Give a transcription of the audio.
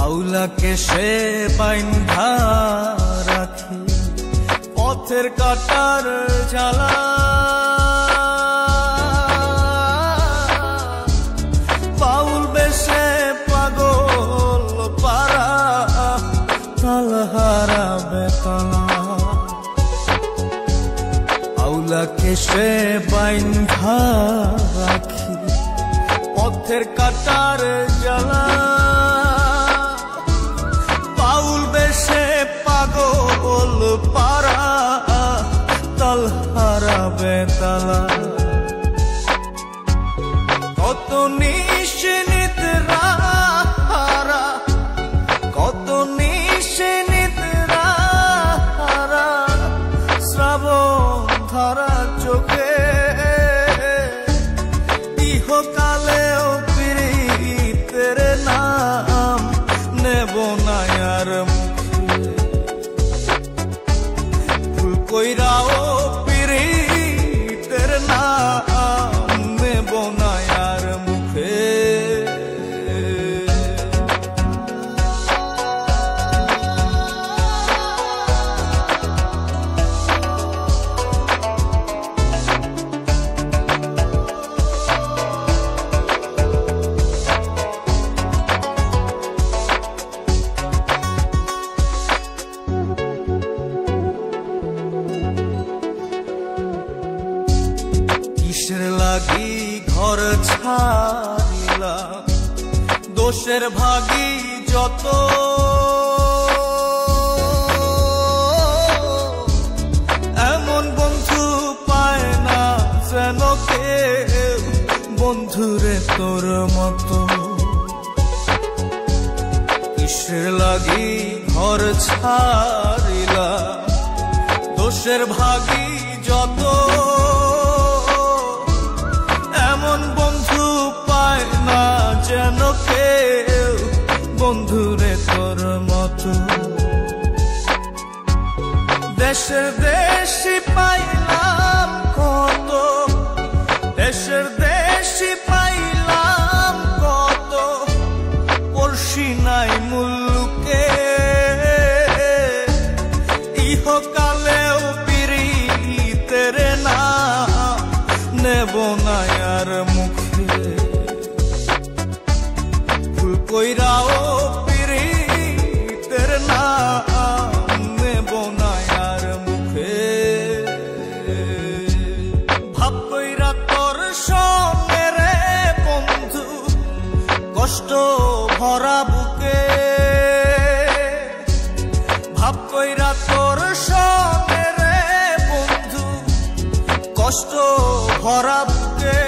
আউলাকে সে বাইন্ধা রাখি পথের কাটার জ্বালা, বাউল বেশে পাগল পারা তালহারা বেতলা। আউলাকে সে বাইন্ধা রাখি পথের কাটার জ্বালা, বাউল বেশে পাগল পারা তালহারা বেতালা। কত নিশিনিতরা হারা, কত নিশিনিতরা হারা, শ্রাবণ ধারা চোখে ইহকালেও পীড়িতের নাম নেব না আর মুখে। ভুল কইরাও পীড়িতের নাম নেব না আর মুখে। কিসের লাগি ঘর ছাড়িলাম, দোষের ভাগী যত, এমন বন্ধু পায় না যেন কেউ বন্ধুরে তোর মতো। কিসের লাগি ঘর ছাড়িলাম, দোষের ভাগী যত, এমন বন্ধু পায় না যেন কেউ বন্ধুরে তোর মতো। দেশের দেশি পাইলাম কত, দেশের দেশি পাইলাম কত, পড়শি নাই মুল্লুকে ইহকালেও পীড়িতের নাম নেব না আর মুখে। ভুল কইরাও পীড়িতের নাম নেব না আর মুখে। ভাব কইরা তোর সঙ্গে রে বন্ধু কষ্ট ভরা বুকে, ভাব কইরা তোর সঙ্গে রে বন্ধু কষ্ট ভরা বুকে।